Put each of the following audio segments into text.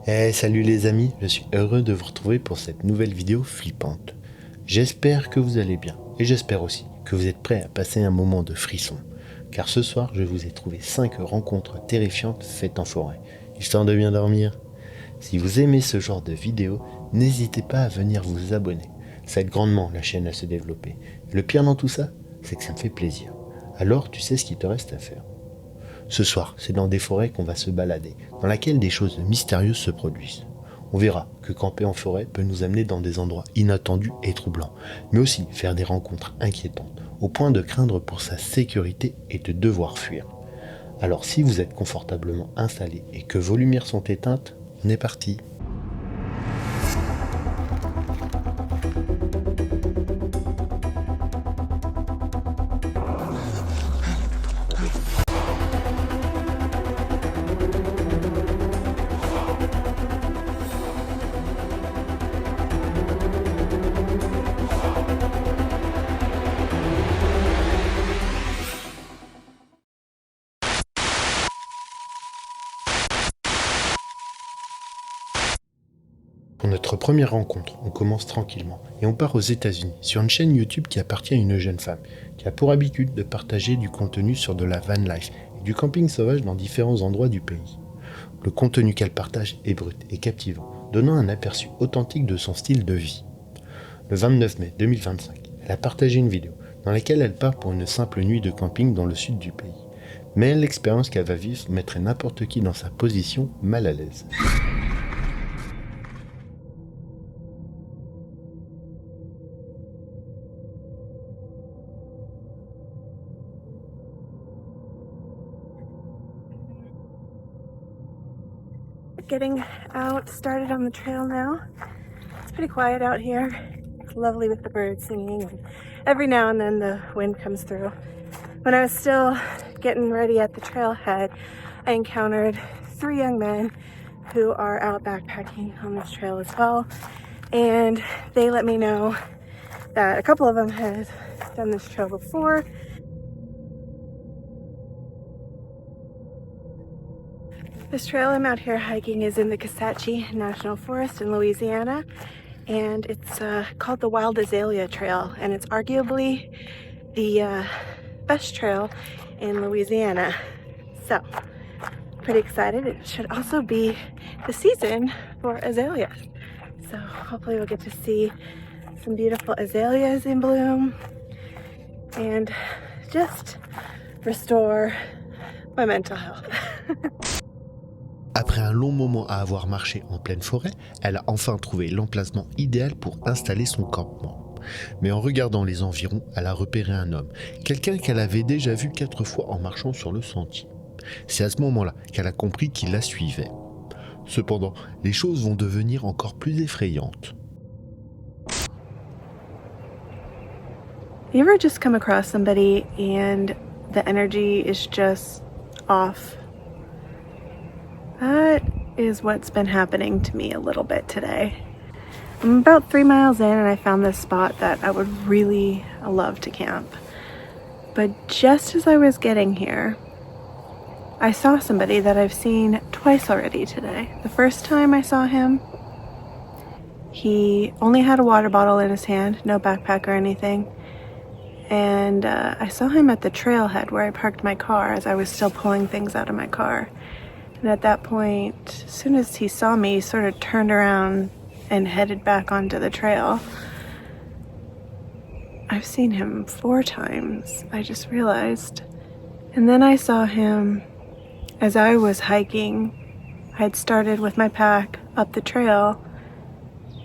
Salut les amis, je suis heureux de vous retrouver pour cette nouvelle vidéo flippante. J'espère que vous allez bien et j'espère aussi que vous êtes prêts à passer un moment de frisson. Car ce soir, je vous ai trouvé 5 rencontres terrifiantes faites en forêt, histoire de bien dormir. Si vous aimez ce genre de vidéos, n'hésitez pas à venir vous abonner. Ça aide grandement la chaîne à se développer. Le pire dans tout ça, c'est que ça me fait plaisir. Alors tu sais ce qu'il te reste à faire. Ce soir, c'est dans des forêts qu'on va se balader, dans laquelle des choses mystérieuses se produisent. On verra que camper en forêt peut nous amener dans des endroits inattendus et troublants, mais aussi faire des rencontres inquiétantes, au point de craindre pour sa sécurité et de devoir fuir. Alors si vous êtes confortablement installé et que vos lumières sont éteintes, on est parti. Pour notre première rencontre, on commence tranquillement et on part aux États-Unis sur une chaîne YouTube qui appartient à une jeune femme qui a pour habitude de partager du contenu sur de la van life et du camping sauvage dans différents endroits du pays. Le contenu qu'elle partage est brut et captivant, donnant un aperçu authentique de son style de vie. Le 29 mai 2025, elle a partagé une vidéo dans laquelle elle part pour une simple nuit de camping dans le sud du pays. Mais l'expérience qu'elle va vivre mettrait n'importe qui dans sa position mal à l'aise. Getting out, started on the trail now. It's pretty quiet out here. It's lovely with the birds singing, and every now and then the wind comes through. When I was still getting ready at the trailhead, I encountered 3 young men who are out backpacking on this trail as well, and they let me know that a couple of them had done this trail before. This trail I'm out here hiking is in the Kisatchie National Forest in Louisiana, and it's called the Wild Azalea Trail, and it's arguably the best trail in Louisiana. So, pretty excited. It should also be the season for azaleas. So hopefully we'll get to see some beautiful azaleas in bloom and just restore my mental health. Après un long moment à avoir marché en pleine forêt, elle a enfin trouvé l'emplacement idéal pour installer son campement. Mais en regardant les environs, elle a repéré un homme, quelqu'un qu'elle avait déjà vu 4 fois en marchant sur le sentier. C'est à ce moment-là qu'elle a compris qu'il la suivait. Cependant, les choses vont devenir encore plus effrayantes. You ever just come across somebody and the energy is just off? That is what's been happening to me a little bit today. I'm about 3 miles in and I found this spot that I would really love to camp. But just as I was getting here, I saw somebody that I've seen twice already today. The first time I saw him, he only had a water bottle in his hand, no backpack or anything. And I saw him at the trailhead where I parked my car as I was still pulling things out of my car. And at that point, as soon as he saw me, he sort of turned around and headed back onto the trail. I've seen him 4 times, I just realized. And then I saw him as I was hiking. I'd started with my pack up the trail,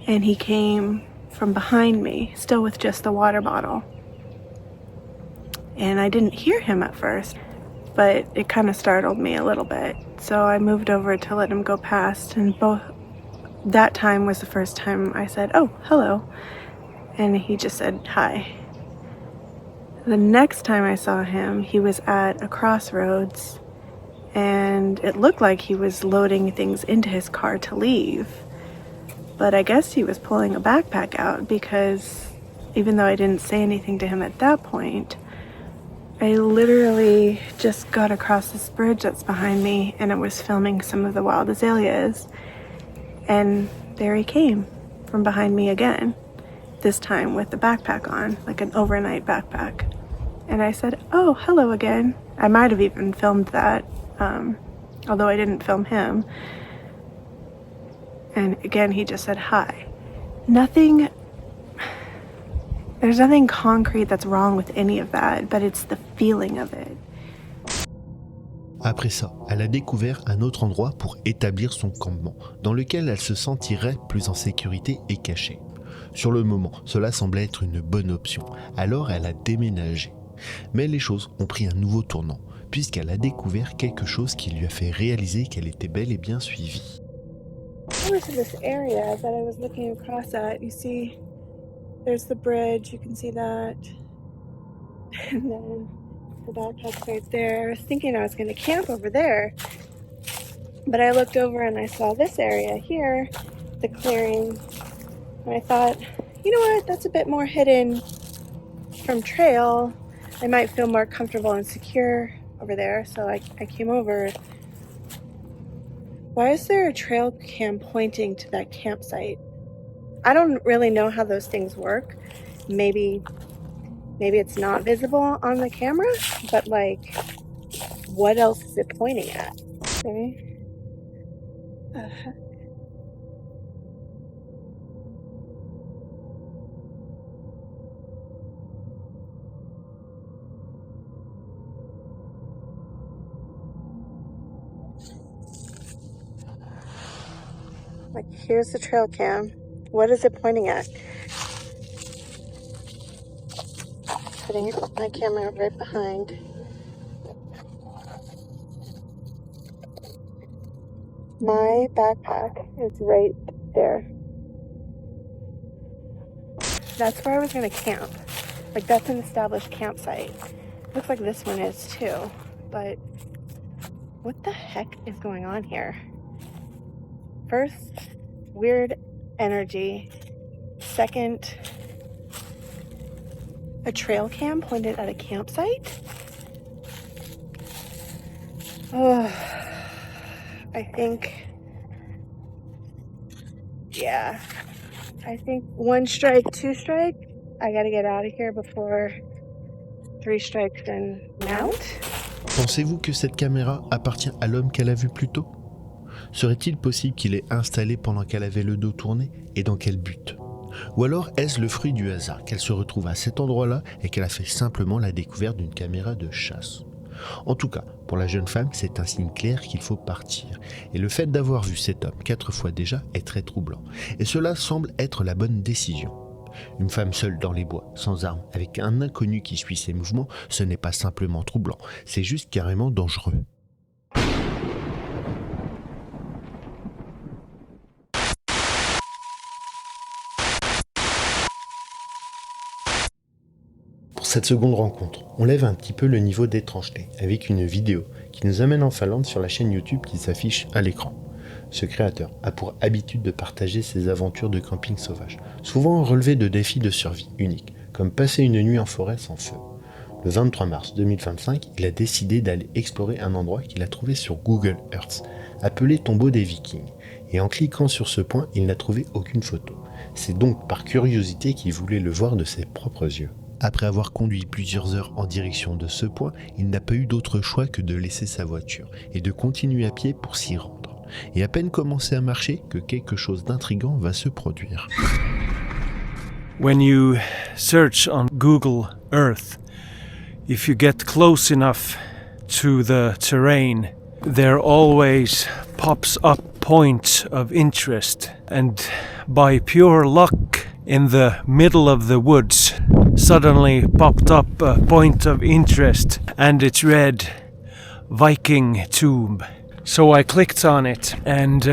and he came from behind me, still with just the water bottle. And I didn't hear him at first, but it kind of startled me a little bit. So I moved over to let him go past, and that time was the first time I said, "Oh, hello." And he just said, "Hi." The next time I saw him, he was at a crossroads, and it looked like he was loading things into his car to leave. But I guess he was pulling a backpack out, because even though I didn't say anything to him at that point, I literally just got across this bridge that's behind me, and it was filming some of the wild azaleas. And there he came from behind me again, this time with the backpack on, like an overnight backpack. And I said, "Oh, hello again." I might have even filmed that, although I didn't film him. And again, he just said hi. There's nothing concrete that's wrong with any of that, but it's the feeling of it. Après ça, elle a découvert un autre endroit pour établir son campement, dans lequel elle se sentirait plus en sécurité et cachée. Sur le moment, cela semblait être une bonne option, alors elle a déménagé. Mais les choses ont pris un nouveau tournant, puisqu'elle a découvert quelque chose qui lui a fait réaliser qu'elle était bel et bien suivie. I went to this area that I was looking across at. You see, there's the bridge, you can see that. And then the backpack's right there. I was thinking I was going to camp over there, but I looked over and I saw this area here, the clearing, and I thought, you know what, that's a bit more hidden from trail. I might feel more comfortable and secure over there, so I came over. Why is there a trail cam pointing to that campsite? I don't really know how those things work. Maybe it's not visible on the camera, but like, what else is it pointing at? Okay. Like, here's the trail cam. What is it pointing at? Putting my camera right behind. My backpack is right there. That's where I was gonna camp. Like, that's an established campsite. Looks like this one is too, but what the heck is going on here? First, weird energy. Second, a trail cam pointed at a campsite? Oh, I think one strike, two strike. I gotta get out of here before 3 strikes and I'm out. Pensez-vous que cette caméra appartient à l'homme qu'elle a vu plus tôt ? Serait-il possible qu'il l'ait installée pendant qu'elle avait le dos tourné, et dans quel but ? Ou alors est-ce le fruit du hasard qu'elle se retrouve à cet endroit-là et qu'elle a fait simplement la découverte d'une caméra de chasse ? En tout cas, pour la jeune femme, c'est un signe clair qu'il faut partir. Et le fait d'avoir vu cet homme 4 fois déjà est très troublant. Et cela semble être la bonne décision. Une femme seule dans les bois, sans armes, avec un inconnu qui suit ses mouvements, ce n'est pas simplement troublant, c'est juste carrément dangereux. Pour cette seconde rencontre, on lève un petit peu le niveau d'étrangeté avec une vidéo qui nous amène en Finlande sur la chaîne YouTube qui s'affiche à l'écran. Ce créateur a pour habitude de partager ses aventures de camping sauvage, souvent relevées de défis de survie uniques, comme passer une nuit en forêt sans feu. Le 23 mars 2025, il a décidé d'aller explorer un endroit qu'il a trouvé sur Google Earth, appelé Tombeau des Vikings, et en cliquant sur ce point, il n'a trouvé aucune photo. C'est donc par curiosité qu'il voulait le voir de ses propres yeux. Après avoir conduit plusieurs heures en direction de ce point, il n'a pas eu d'autre choix que de laisser sa voiture et de continuer à pied pour s'y rendre. Et à peine commencé à marcher que quelque chose d'intriguant va se produire. When you search on Google Earth, if you get close enough to the terrain, there always pops up points of interest. And by pure luck, in the middle of the woods, suddenly popped up a point of interest, and it read Viking Tomb. So I clicked on it, and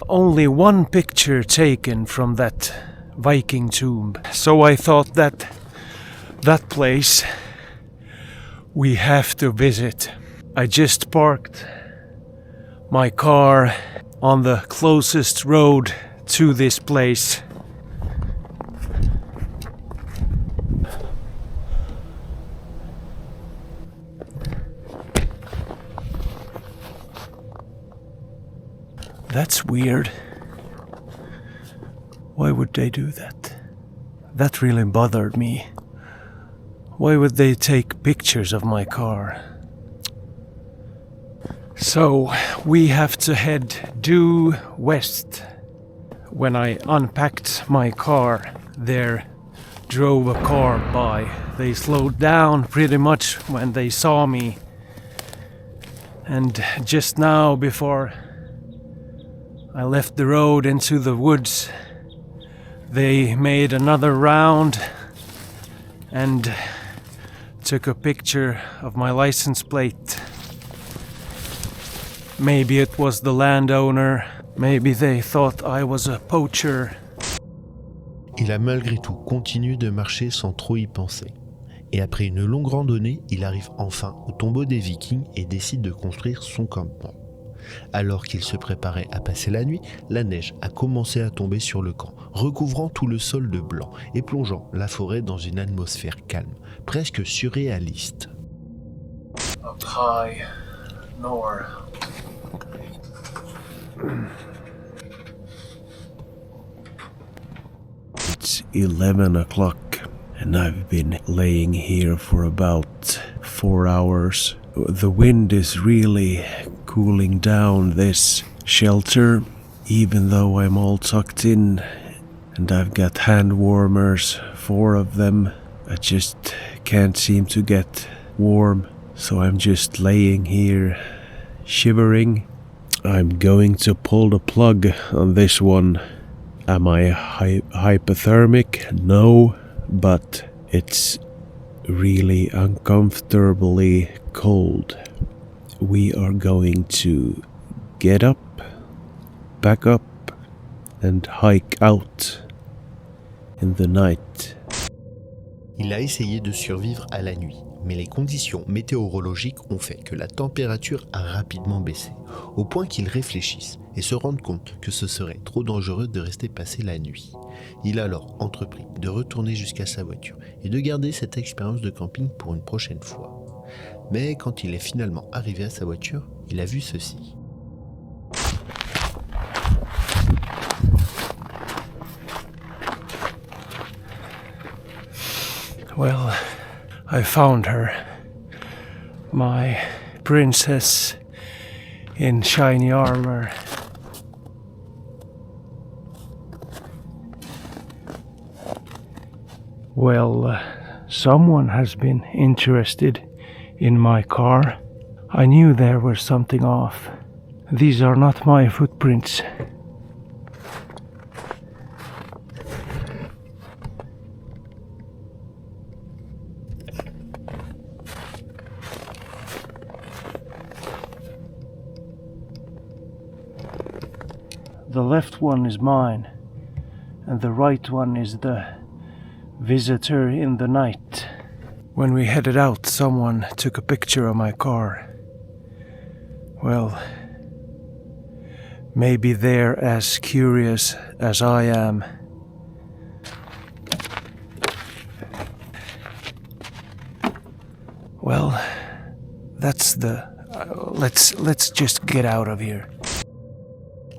only one picture taken from that Viking tomb. So I thought that place we have to visit. I just parked my car on the closest road to this place. That's weird. Why would they do that? That really bothered me. Why would they take pictures of my car? So we have to head due west. When I unpacked my car, there drove a car by. They slowed down pretty much when they saw me. And just now, before I left the road into the woods, they made another round and took a picture of my license plate. Maybe it was the landowner, maybe they thought I was a poacher. Il a malgré tout continué de marcher sans trop y penser. Et après une longue randonnée, il arrive enfin au tombeau des Vikings et décide de construire son campement. Alors qu'il se préparait à passer la nuit, la neige a commencé à tomber sur le camp, recouvrant tout le sol de blanc et plongeant la forêt dans une atmosphère calme, presque surréaliste. Up high, north. It's 11 o'clock and I've been laying here for about 4 hours. The wind is really cooling down this shelter, even though I'm all tucked in and I've got hand warmers, 4 of them. I just can't seem to get warm, so I'm just laying here shivering. I'm going to pull the plug on this one. Am I hypothermic? No, but it's really uncomfortably cold. We are going to get up, back up, and hike out in the night. Il a essayé de survivre à la nuit, mais les conditions météorologiques ont fait que la température a rapidement baissé, au point qu'il réfléchisse et se rende compte que ce serait trop dangereux de rester passer la nuit. Il a alors entrepris de retourner jusqu'à sa voiture et de garder cette expérience de camping pour une prochaine fois. Mais quand il est finalement arrivé à sa voiture, il a vu ceci. Well, I found her. My princess in shiny armor. Well, someone has been interested in my car. I knew there was something off. These are not my footprints. The left one is mine, and the right one is the visitor in the night. When we headed out, someone took a picture of my car. Well, maybe they're as curious as I am. Well, that's the... let's just get out of here.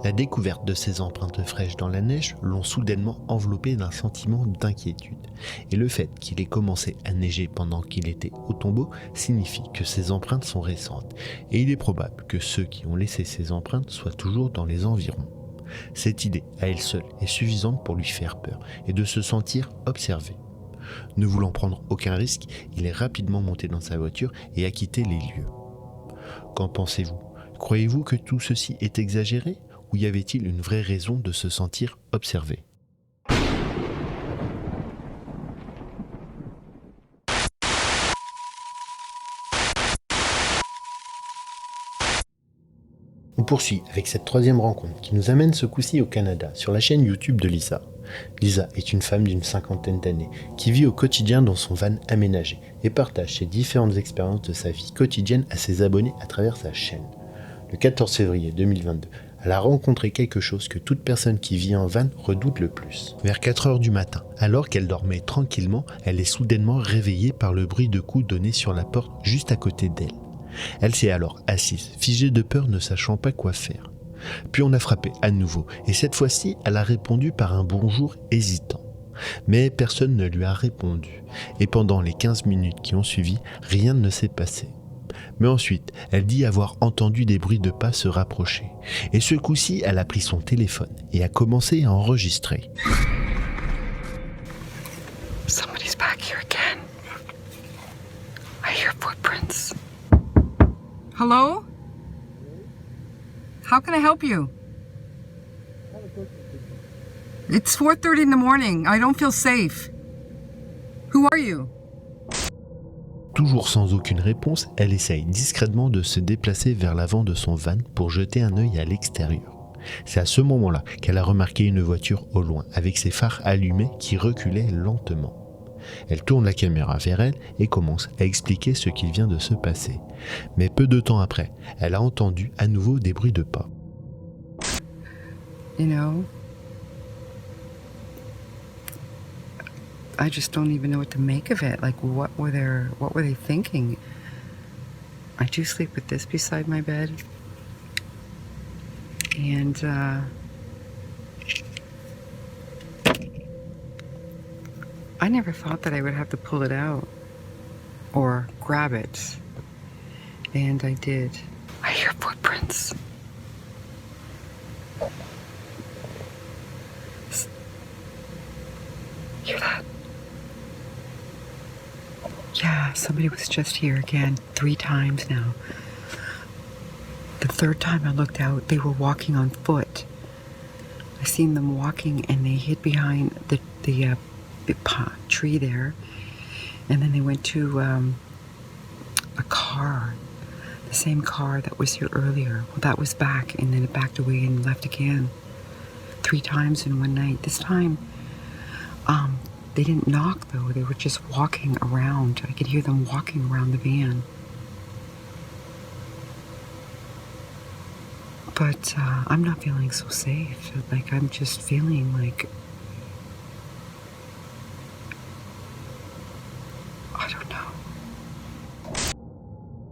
La découverte de ces empreintes fraîches dans la neige l'ont soudainement enveloppé d'un sentiment d'inquiétude. Et le fait qu'il ait commencé à neiger pendant qu'il était au tombeau signifie que ces empreintes sont récentes. Et il est probable que ceux qui ont laissé ces empreintes soient toujours dans les environs. Cette idée, à elle seule, est suffisante pour lui faire peur et de se sentir observé. Ne voulant prendre aucun risque, il est rapidement monté dans sa voiture et a quitté les lieux. Qu'en pensez-vous ? Croyez-vous que tout ceci est exagéré ? Ou y avait-il une vraie raison de se sentir observé ? On poursuit avec cette troisième rencontre qui nous amène ce coup-ci au Canada, sur la chaîne YouTube de Lisa. Lisa est une femme d'une 50aine d'années qui vit au quotidien dans son van aménagé et partage ses différentes expériences de sa vie quotidienne à ses abonnés à travers sa chaîne. Le 14 février 2022, elle a rencontré quelque chose que toute personne qui vit en van redoute le plus. Vers 4 heures du matin, alors qu'elle dormait tranquillement, elle est soudainement réveillée par le bruit de coups donnés sur la porte juste à côté d'elle. Elle s'est alors assise, figée de peur, ne sachant pas quoi faire. Puis on a frappé à nouveau, et cette fois-ci, elle a répondu par un bonjour hésitant. Mais personne ne lui a répondu, et pendant les 15 minutes qui ont suivi, rien ne s'est passé. Mais ensuite, elle dit avoir entendu des bruits de pas se rapprocher, et ce coup-ci, elle a pris son téléphone et a commencé à enregistrer. Somebody's back here again. I hear footprints. Hello? How can I help you? It's 4:30 in the morning. I don't feel safe. Who are you? Toujours sans aucune réponse, elle essaye discrètement de se déplacer vers l'avant de son van pour jeter un œil à l'extérieur. C'est à ce moment-là qu'elle a remarqué une voiture au loin, avec ses phares allumés qui reculaient lentement. Elle tourne la caméra vers elle et commence à expliquer ce qu'il vient de se passer. Mais peu de temps après, elle a entendu à nouveau des bruits de pas. You know, I just don't even know what to make of it. Like, what were they thinking? I do sleep with this beside my bed. And, I never thought that I would have to pull it out or grab it. And I did. I hear footprints. Hear that? Yeah, somebody was just here again 3 times now. The 3rd time I looked out, they were walking on foot. I seen them walking and they hid behind the big tree there. And then they went to a car, the same car that was here earlier. Well, that was back, and then it backed away and left again. 3 times in one night. This time, they didn't knock though, they were just walking around. I could hear them walking around the van. But I'm not feeling so safe. Like, I'm just feeling like, I don't know.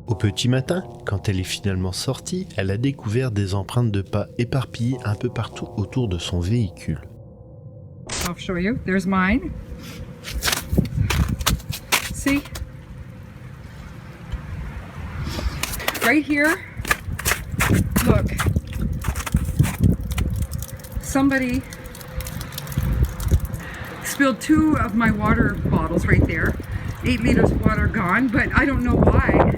Au petit matin, quand elle est finalement sortie, elle a découvert des empreintes de pas éparpillées un peu partout autour de son véhicule. I'll show you. There's mine. See? Right here. Look. Somebody spilled 2 of my water bottles right there. 8 liters of water gone, but I don't know why.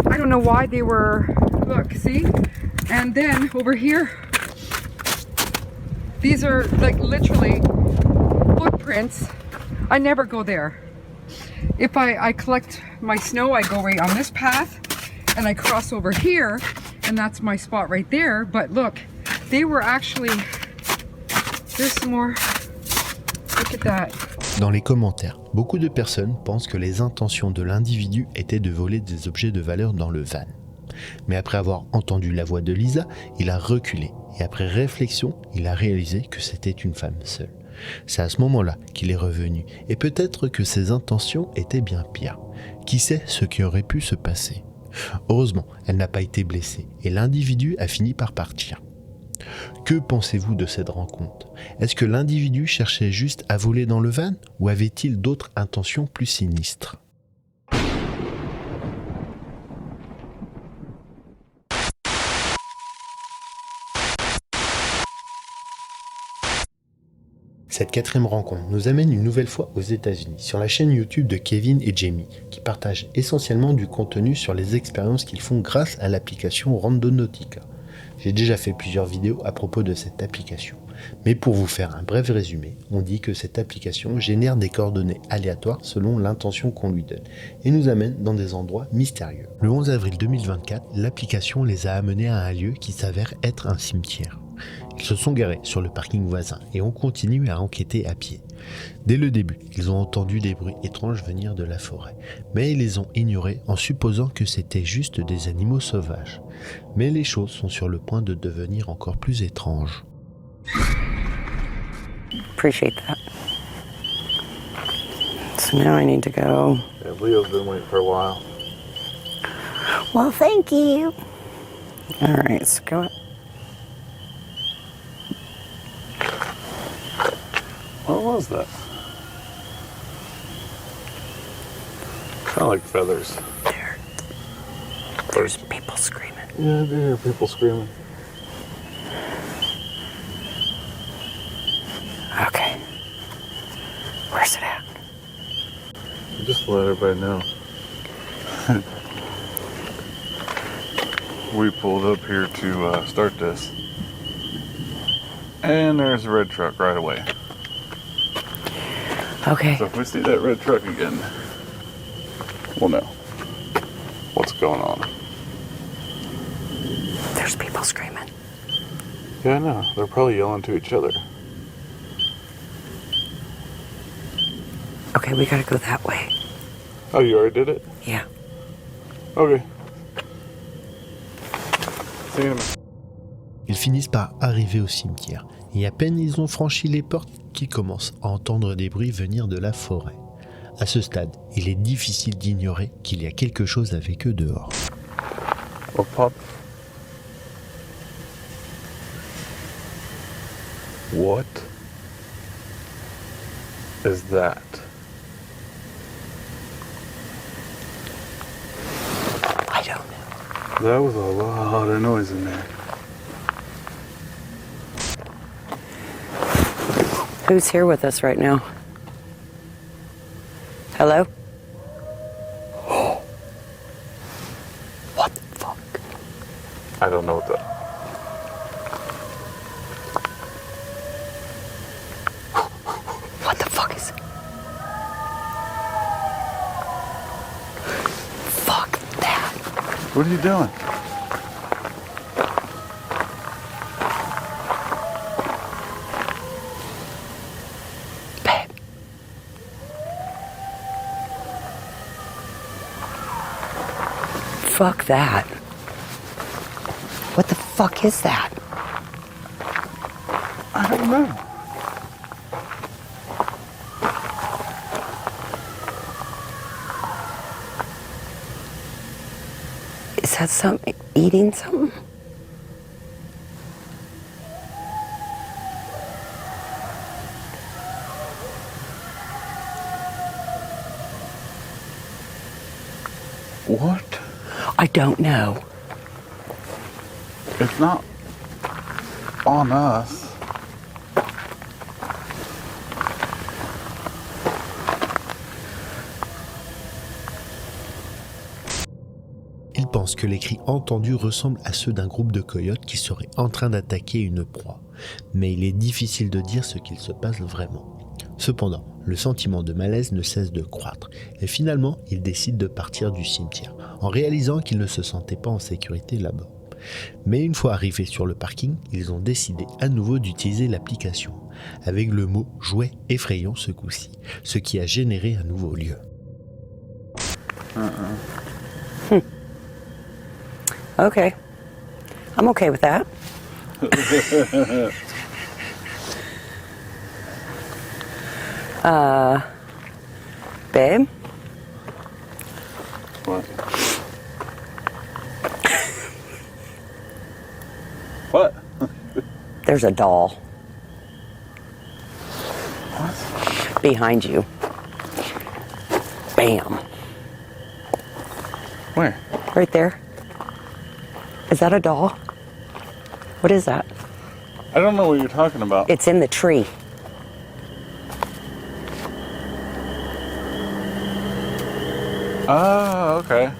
I don't know why they were, look, see? And then over here, these are like literally footprints. I never go there. If I collect my snow, I go right on this path and I cross over here, and that's my spot right there. But look, they were actually, there's some more. Look at that. Dans les commentaires, beaucoup de personnes pensent que les intentions de l'individu étaient de voler des objets de valeur dans le van. Mais après avoir entendu la voix de Lisa, il a reculé et après réflexion, il a réalisé que c'était une femme seule. C'est à ce moment-là qu'il est revenu et peut-être que ses intentions étaient bien pires. Qui sait ce qui aurait pu se passer? Heureusement, elle n'a pas été blessée et l'individu a fini par partir. Que pensez-vous de cette rencontre? Est-ce que l'individu cherchait juste à voler dans le van ou avait-il d'autres intentions plus sinistres? Cette 4e rencontre nous amène une nouvelle fois aux États-Unis, sur la chaîne YouTube de Kevin et Jamie, qui partagent essentiellement du contenu sur les expériences qu'ils font grâce à l'application Randonautica. J'ai déjà fait plusieurs vidéos à propos de cette application, mais pour vous faire un bref résumé, on dit que cette application génère des coordonnées aléatoires selon l'intention qu'on lui donne, et nous amène dans des endroits mystérieux. Le 11 avril 2024, l'application les a amenés à un lieu qui s'avère être un cimetière. Ils se sont garés sur le parking voisin et ont continué à enquêter à pied. Dès le début, ils ont entendu des bruits étranges venir de la forêt, mais ils les ont ignorés en supposant que c'était juste des animaux sauvages. Mais les choses sont sur le point de devenir encore plus étranges. Appreciate that. So now I need to go. Yeah, Leo's been waiting for a while. Well, thank you. All right, so go What was that? Kind of like feathers. There's people screaming. Yeah, I do hear people screaming. Okay. Where's it at? Just to let everybody know. We pulled up here to start this. And there's a red truck right away. Okay. So if we see that red truck again, we'll know what's going on. There's people screaming. Yeah, I know. They're probably yelling to each other. Okay, we gotta go that way. Oh, you already did it? Yeah. Okay. See you in a minute. Ils finissent par arriver au cimetière, et à peine ils ont franchi les portes qu'ils commencent à entendre des bruits venir de la forêt. À ce stade, il est difficile d'ignorer qu'il y a quelque chose avec eux dehors. Oh, Pop. What is that? I don't know. That was a lot of noise in there. Who's here with us right now? Hello? What the fuck? I don't know what that. What the fuck is it? Fuck that. What are you doing? Babe. Fuck that. What the fuck is that? I don't know. Is that something eating something? What? I don't know. It's not on us. Ils pensent que les cris entendus ressemblent à ceux d'un groupe de coyotes qui seraient en train d'attaquer une proie, mais il est difficile de dire ce qu'il se passe vraiment. Cependant, le sentiment de malaise ne cesse de croître, et finalement, ils décident de partir du cimetière, en réalisant qu'ils ne se sentaient pas en sécurité là-bas. Mais une fois arrivés sur le parking, ils ont décidé à nouveau d'utiliser l'application, avec le mot « jouet effrayant » ce coup-ci, ce qui a généré un nouveau lieu. Okay. I'm okay with that. Babe? What? What? There's a doll What? behind you. Bam. Where? Right there. Is that a doll? What is that? I don't know what you're talking about. It's in the tree. Oh, okay.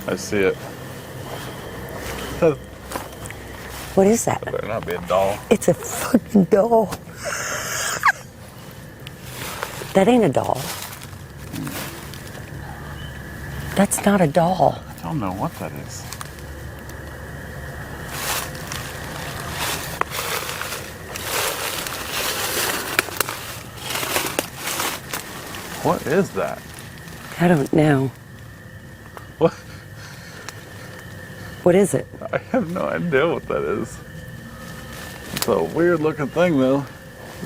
I see it. What is that? Better not be a doll. It's a fucking doll. That ain't a doll. That's not a doll. I don't know what that is. What is that? I don't know. What? What is it? I have no idea what that is. It's a weird looking thing though.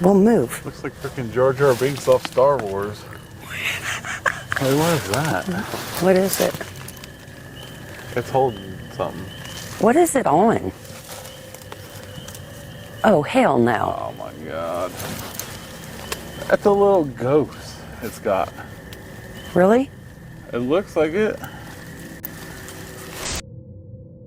We'll move. Looks like freaking Jar Jar Binks off Star Wars. Hey, what is that? What is it? It's holding something. What is it on? Oh, hell no. Oh my god. That's a little ghost it's got. Really? It looks like it.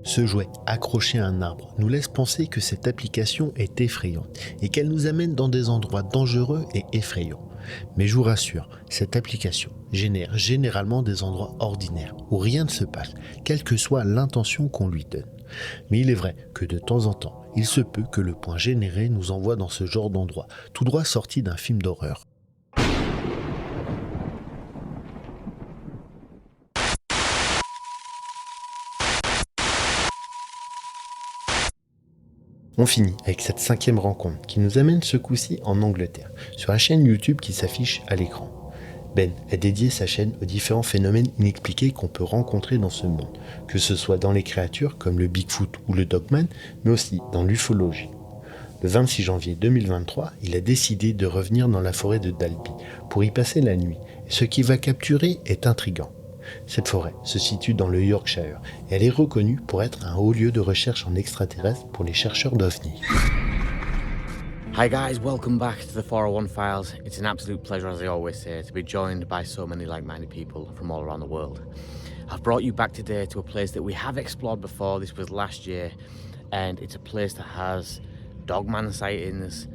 Ce jouet accroché à un arbre nous laisse penser que cette application est effrayante et qu'elle nous amène dans des endroits dangereux et effrayants. Mais je vous rassure, cette application génère généralement des endroits ordinaires où rien ne se passe, quelle que soit l'intention qu'on lui donne. Mais il est vrai que de temps en temps, il se peut que le point généré nous envoie dans ce genre d'endroit, tout droit sorti d'un film d'horreur. On finit avec cette 5e rencontre qui nous amène ce coup-ci en Angleterre, sur la chaîne YouTube qui s'affiche à l'écran. Ben a dédié sa chaîne aux différents phénomènes inexpliqués qu'on peut rencontrer dans ce monde, que ce soit dans les créatures comme le Bigfoot ou le Dogman, mais aussi dans l'ufologie. Le 26 janvier 2023, il a décidé de revenir dans la forêt de Dalby pour y passer la nuit, et ce qu'il va capturer est intriguant. Cette forêt se situe dans le Yorkshire et elle est reconnue pour être un haut lieu de recherche en extraterrestres pour les chercheurs d'OVNI. Hi guys, welcome back to the 401 Files. It's an absolute pleasure, as I always say, to be joined by so many like-minded people from all around the world. I've brought you back today to a place that we have explored before. This was last year, and it's a place that has dogman sightings,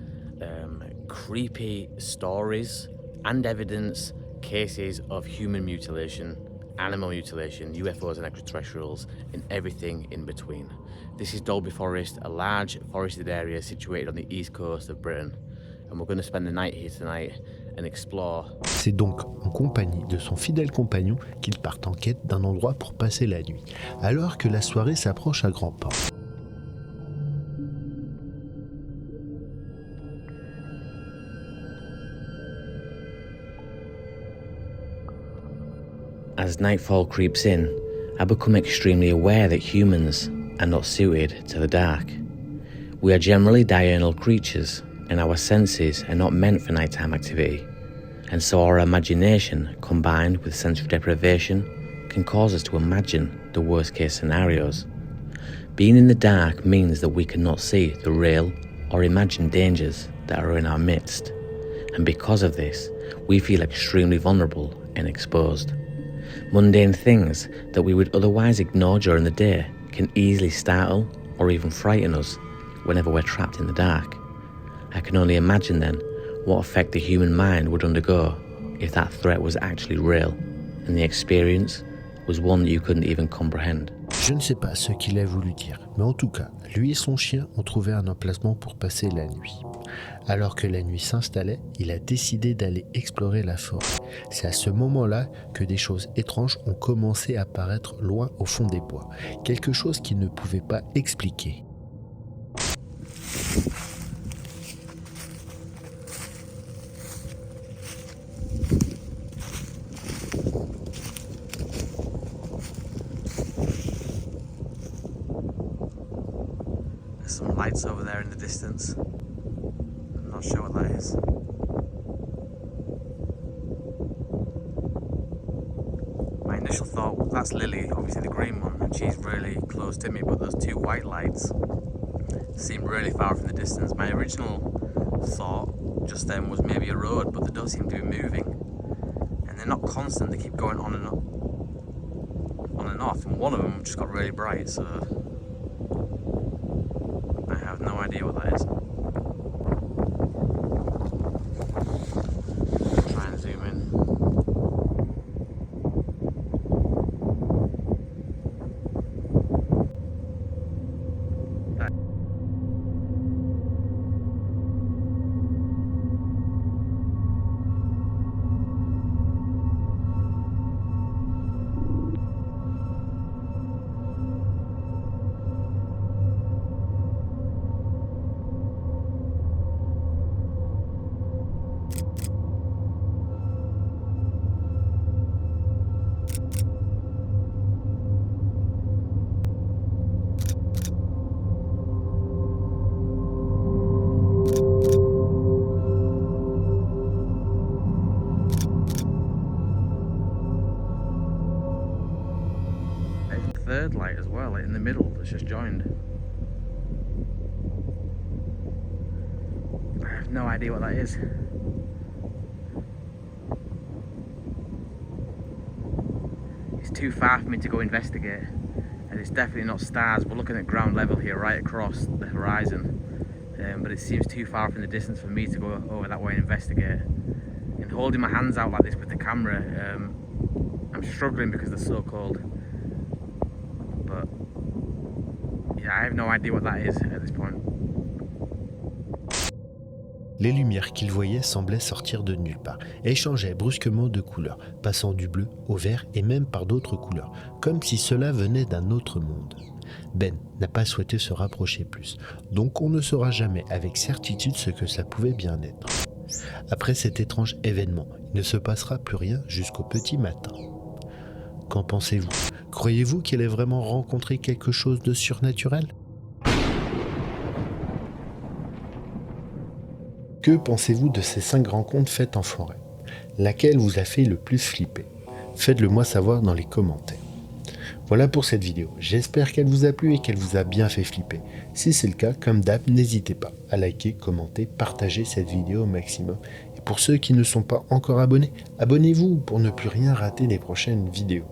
creepy stories and evidence, cases of human mutilation, animal mutilation, UFOs and extraterrestrials, and everything in between. This is Dalby Forest, a large forested area situated on the east coast of Britain, and we're going to spend the night here tonight and explore. C'est donc en compagnie de son fidèle compagnon qu'il part en quête d'un endroit pour passer la nuit, alors que la soirée s'approche à grands pas. As nightfall creeps in, I become extremely aware that humans are not suited to the dark. We are generally diurnal creatures, and our senses are not meant for nighttime activity, and so our imagination, combined with sensory deprivation, can cause us to imagine the worst case scenarios. Being in the dark means that we cannot see the real or imagined dangers that are in our midst, and because of this, we feel extremely vulnerable and exposed. Mundane things that we would otherwise ignore during the day can easily startle or even frighten us whenever we're trapped in the dark. I can only imagine then what effect the human mind would undergo if that threat was actually real and the experience was one that you couldn't even comprehend. Je ne sais pas ce qu'il a voulu dire, mais en tout cas, lui et son chien ont trouvé un emplacement pour passer la nuit. Alors que la nuit s'installait, il a décidé d'aller explorer la forêt. C'est à ce moment-là que des choses étranges ont commencé à apparaître loin au fond des bois, quelque chose qu'il ne pouvait pas expliquer. There's some lights over there in the distance. I'm not sure what that is. My initial thought, well, that's Lily, obviously the green one, and she's really close to me, but those two white lights seem really far from the distance. My original thought just then was maybe a road, but they don't seem to be moving. And they're not constant, they keep going on and off, and one of them just got really bright, so I have no idea what that is. Try and zoom in. Third light as well, like in the middle, that's just joined. I have no idea what that is. it's too far for me to go investigate, and it's definitely not stars. We're looking at ground level here, right across the horizon, but it seems too far from the distance for me to go over that way and investigate. And holding my hands out like this with the camera, I'm struggling because they're so cold. But yeah, I have no idea what that is at this point. Les lumières qu'il voyait semblaient sortir de nulle part et changeaient brusquement de couleur, passant du bleu au vert et même par d'autres couleurs, comme si cela venait d'un autre monde. Ben n'a pas souhaité se rapprocher plus, donc on ne saura jamais avec certitude ce que ça pouvait bien être. Après cet étrange événement, il ne se passera plus rien jusqu'au petit matin. Qu'en pensez-vous? Croyez-vous qu'il ait vraiment rencontré quelque chose de surnaturel? Que pensez-vous de ces 5 rencontres faites en forêt? Laquelle vous a fait le plus flipper? Faites-le moi savoir dans les commentaires. Voilà pour cette vidéo, j'espère qu'elle vous a plu et qu'elle vous a bien fait flipper. Si c'est le cas, comme d'hab, n'hésitez pas à liker, commenter, partager cette vidéo au maximum. Et pour ceux qui ne sont pas encore abonnés, abonnez-vous pour ne plus rien rater des prochaines vidéos.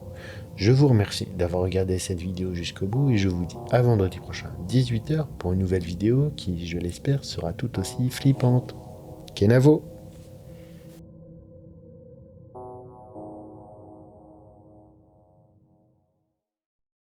Je vous remercie d'avoir regardé cette vidéo jusqu'au bout et je vous dis à vendredi prochain, 18 h, pour une nouvelle vidéo qui, je l'espère, sera tout aussi flippante. Kenavo!